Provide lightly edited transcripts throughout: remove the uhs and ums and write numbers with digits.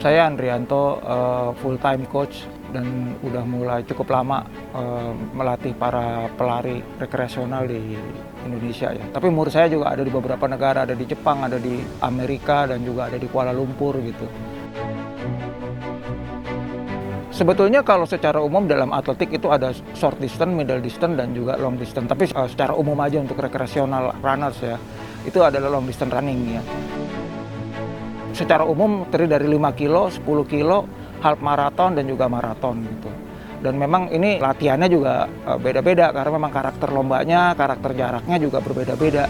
Saya Andrianto, full time coach dan udah mulai cukup lama melatih para pelari rekreasional di Indonesia ya. Tapi umur saya juga ada di beberapa negara, ada di Jepang, ada di Amerika, dan juga ada di Kuala Lumpur gitu. Sebetulnya kalau secara umum dalam atletik itu ada short distance, middle distance, dan juga long distance. Tapi secara umum aja untuk rekreasional runners ya, itu adalah long distance running ya. Secara umum terdiri dari 5 kilo, 10 kilo, half marathon, dan juga maraton gitu. Dan memang ini latihannya juga beda-beda karena memang karakter lombanya, karakter jaraknya juga berbeda-beda.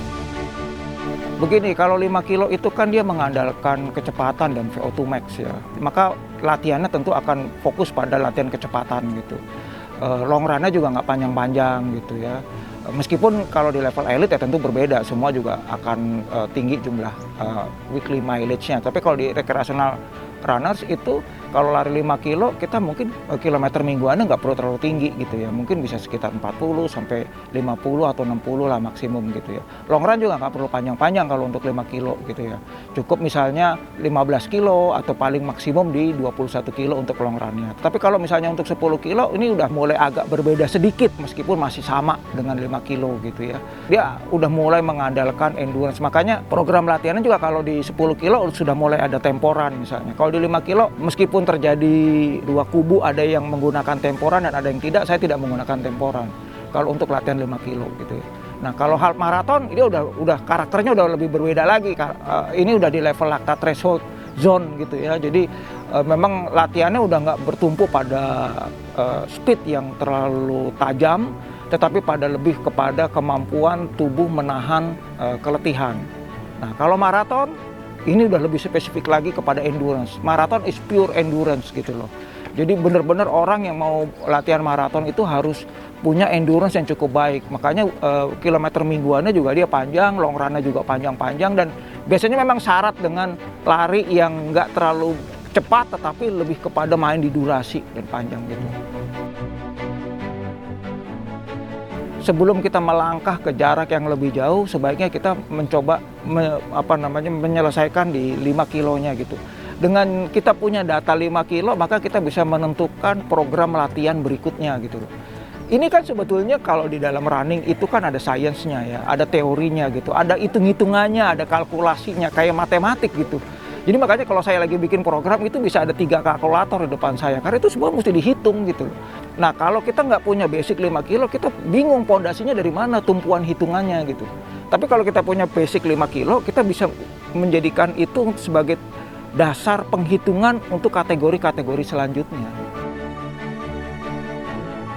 Begini, kalau 5 kilo itu kan dia mengandalkan kecepatan dan VO2 max ya. Maka latihannya tentu akan fokus pada latihan kecepatan gitu. Long run-nya juga nggak panjang-panjang gitu ya. Meskipun kalau di level elite ya tentu berbeda, semua juga akan tinggi jumlah weekly mileage-nya. Tapi kalau di recreational runners itu kalau lari 5 kilo kita mungkin kilometer mingguannya nggak perlu terlalu tinggi gitu ya. Mungkin bisa sekitar 40 sampai 50 atau 60 lah maksimum gitu ya. Long run juga nggak perlu panjang-panjang kalau untuk 5 kilo gitu ya. Cukup misalnya 15 kilo atau paling maksimum di 21 kilo untuk long run-nya. Tapi kalau misalnya untuk 10 kilo ini udah mulai agak berbeda sedikit meskipun masih sama dengan 5 kilo gitu ya. Dia udah mulai mengandalkan endurance. Makanya program latihannya juga kalau di 10 kilo sudah mulai ada temporan misalnya. Kalau di 5 kilo meskipun terjadi dua kubu, ada yang menggunakan temporan dan ada yang tidak, saya tidak menggunakan temporan kalau untuk latihan 5 kilo gitu ya. Nah kalau half marathon ini udah karakternya udah lebih berbeda lagi. Ini udah di level lactate threshold zone gitu ya. Jadi memang latihannya udah nggak bertumpu pada speed yang terlalu tajam, tetapi pada lebih kepada kemampuan tubuh menahan keletihan. Nah kalau maraton ini udah lebih spesifik lagi kepada endurance. Marathon is pure endurance gitu loh. Jadi benar-benar orang yang mau latihan maraton itu harus punya endurance yang cukup baik. Makanya kilometer mingguannya juga dia panjang, long run-nya juga panjang-panjang, dan biasanya memang syarat dengan lari yang nggak terlalu cepat tetapi lebih kepada main di durasi dan panjang gitu. Sebelum kita melangkah ke jarak yang lebih jauh, sebaiknya kita mencoba menyelesaikan di 5 kilonya gitu. Dengan kita punya data 5 kilo, maka kita bisa menentukan program latihan berikutnya gitu. Ini kan sebetulnya kalau di dalam running itu kan ada sainsnya ya, ada teorinya gitu, ada hitung-hitungannya, ada kalkulasinya, kayak matematik gitu. Jadi makanya kalau saya lagi bikin program itu bisa ada 3 kalkulator di depan saya, karena itu semua mesti dihitung gitu. Nah kalau kita nggak punya basic 5 kilo, kita bingung pondasinya dari mana, tumpuan hitungannya gitu. Tapi kalau kita punya basic 5 kilo, kita bisa menjadikan itu sebagai dasar penghitungan untuk kategori-kategori selanjutnya.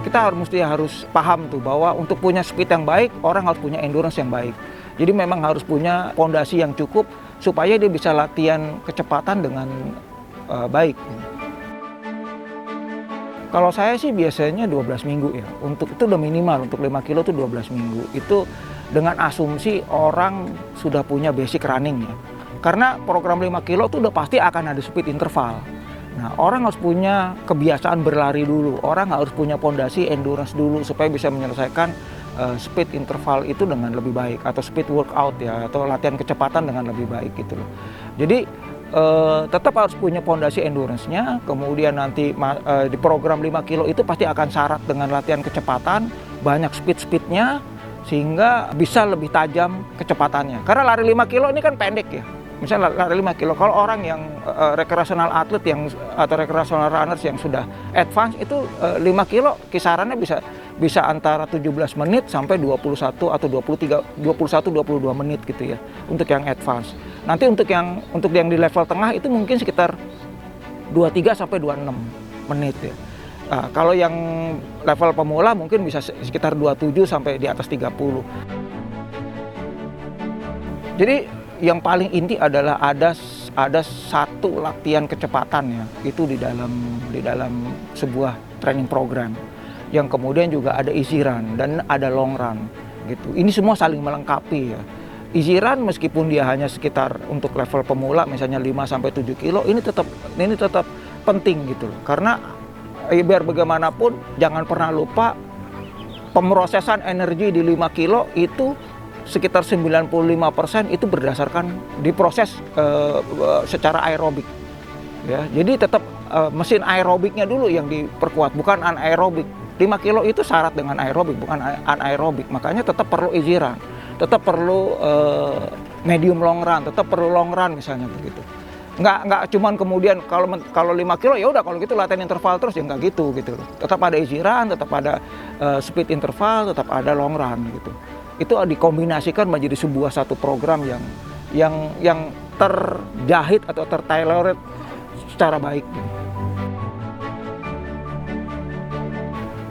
Kita harus paham tuh bahwa untuk punya speed yang baik, orang harus punya endurance yang baik. Jadi memang harus punya pondasi yang cukup supaya dia bisa latihan kecepatan dengan baik. Kalau saya sih biasanya 12 minggu ya. Untuk itu udah minimal, untuk 5 kilo itu 12 minggu. Itu dengan asumsi orang sudah punya basic running ya. Karena program 5 kilo itu udah pasti akan ada speed interval. Nah, orang harus punya kebiasaan berlari dulu. Orang harus punya pondasi endurance dulu supaya bisa menyelesaikan speed interval itu dengan lebih baik, atau speed workout ya, atau latihan kecepatan dengan lebih baik gitu loh. Jadi tetap harus punya pondasi endurance-nya. Kemudian nanti di program 5 kilo itu pasti akan syarat dengan latihan kecepatan, banyak speed-speednya, sehingga bisa lebih tajam kecepatannya. Karena lari 5 kilo ini kan pendek ya. Misalnya lari 5 kilo, kalau orang yang recreational athlete atau recreational runners yang sudah advance itu 5 kilo kisarannya bisa antara 17 menit sampai 21 atau 22 menit gitu ya untuk yang advance. Nanti untuk yang di level tengah itu mungkin sekitar 23 sampai 26 menit ya. Nah, kalau yang level pemula mungkin bisa sekitar 27 sampai di atas 30. Jadi yang paling inti adalah ada satu latihan kecepatan ya, itu di dalam sebuah training program, yang kemudian juga ada easy run dan ada long run gitu. Ini semua saling melengkapi ya. Easy run meskipun dia hanya sekitar untuk level pemula misalnya 5 sampai 7 kilo, ini tetap penting gitu loh. Karena biar bagaimanapun jangan pernah lupa pemrosesan energi di 5 kilo itu sekitar 95% itu berdasarkan diproses secara aerobik. ya. Jadi tetap mesin aerobiknya dulu yang diperkuat, bukan anaerobik. 5 kilo itu syarat dengan aerobik, bukan anaerobik. Makanya tetap perlu easy run, tetap perlu medium long run, tetap perlu long run misalnya begitu. Nggak cuman kemudian kalau 5 kilo ya udah kalau gitu latihan interval terus, ya nggak gitu loh. Tetap ada easy run, tetap ada speed interval, tetap ada long run gitu. Itu dikombinasikan menjadi sebuah satu program yang terjahit atau tertailored secara baik.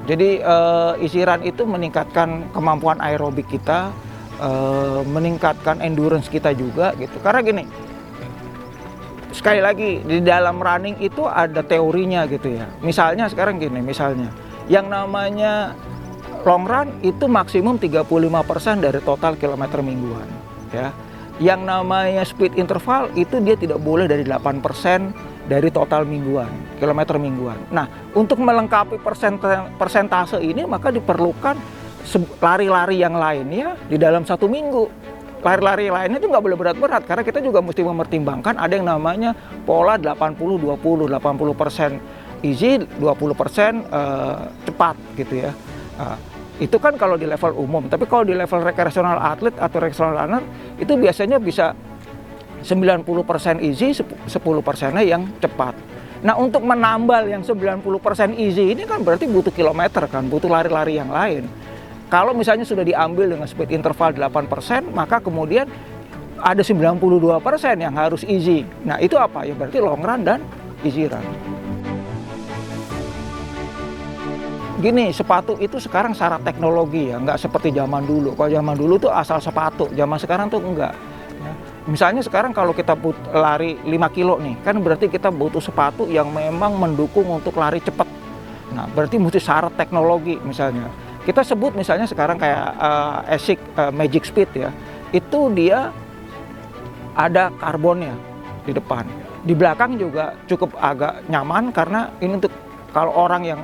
Jadi easy run itu meningkatkan kemampuan aerobik kita, meningkatkan endurance kita juga gitu. Karena gini, sekali lagi di dalam running itu ada teorinya gitu ya. Misalnya sekarang gini, misalnya yang namanya long run itu maksimum 35% dari total kilometer mingguan ya. Yang namanya speed interval itu dia tidak boleh dari 8% dari total mingguan, kilometer mingguan. Nah, untuk melengkapi persentase ini maka diperlukan lari-lari yang lainnya di dalam 1 minggu. Lari-lari lainnya itu nggak boleh berat-berat, karena kita juga mesti mempertimbangkan ada yang namanya pola 80-20, 80% easy, 20% cepat gitu ya. Itu kan kalau di level umum, tapi kalau di level rekreasional atlet atau rekreasional runner itu biasanya bisa 90% easy, 10%-nya yang cepat. Nah, untuk menambal yang 90% easy ini kan berarti butuh kilometer kan, butuh lari-lari yang lain. Kalau misalnya sudah diambil dengan speed interval 8%, maka kemudian ada 92% yang harus easy. Nah, itu apa? Ya berarti long run dan easy run. Gini, sepatu itu sekarang syarat teknologi ya, nggak seperti zaman dulu. Kalau zaman dulu tuh asal sepatu, zaman sekarang tuh enggak. Ya. Misalnya sekarang kalau kita lari 5 kilo nih, kan berarti kita butuh sepatu yang memang mendukung untuk lari cepat. Nah, berarti mesti syarat teknologi misalnya. Kita sebut misalnya sekarang kayak ASICS Magic Speed ya, itu dia ada karbonnya di depan. Di belakang juga cukup agak nyaman karena ini untuk kalau orang yang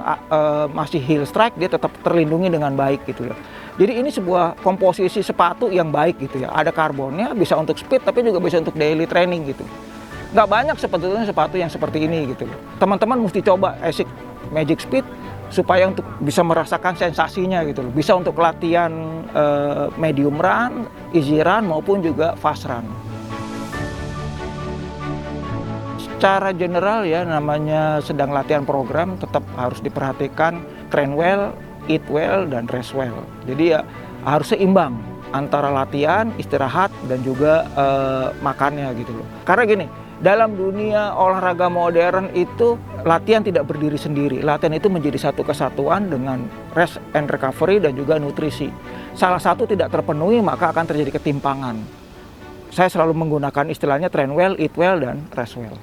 masih heel strike dia tetap terlindungi dengan baik gitu ya. Jadi ini sebuah komposisi sepatu yang baik gitu ya. Ada karbonnya, bisa untuk speed tapi juga bisa untuk daily training gitu. Nggak banyak sebetulnya sepatu yang seperti ini gitu loh. Teman-teman mesti coba ASICS Magic Speed supaya untuk bisa merasakan sensasinya gitu loh. Bisa untuk latihan medium run, easy run maupun juga fast run. Secara general ya, namanya sedang latihan program tetap harus diperhatikan train well, eat well, dan rest well. Jadi ya harus seimbang antara latihan, istirahat, dan juga makannya gitu loh. Karena gini, dalam dunia olahraga modern itu latihan tidak berdiri sendiri. Latihan itu menjadi satu kesatuan dengan rest and recovery dan juga nutrisi. Salah satu tidak terpenuhi maka akan terjadi ketimpangan. Saya selalu menggunakan istilahnya train well, eat well, dan rest well.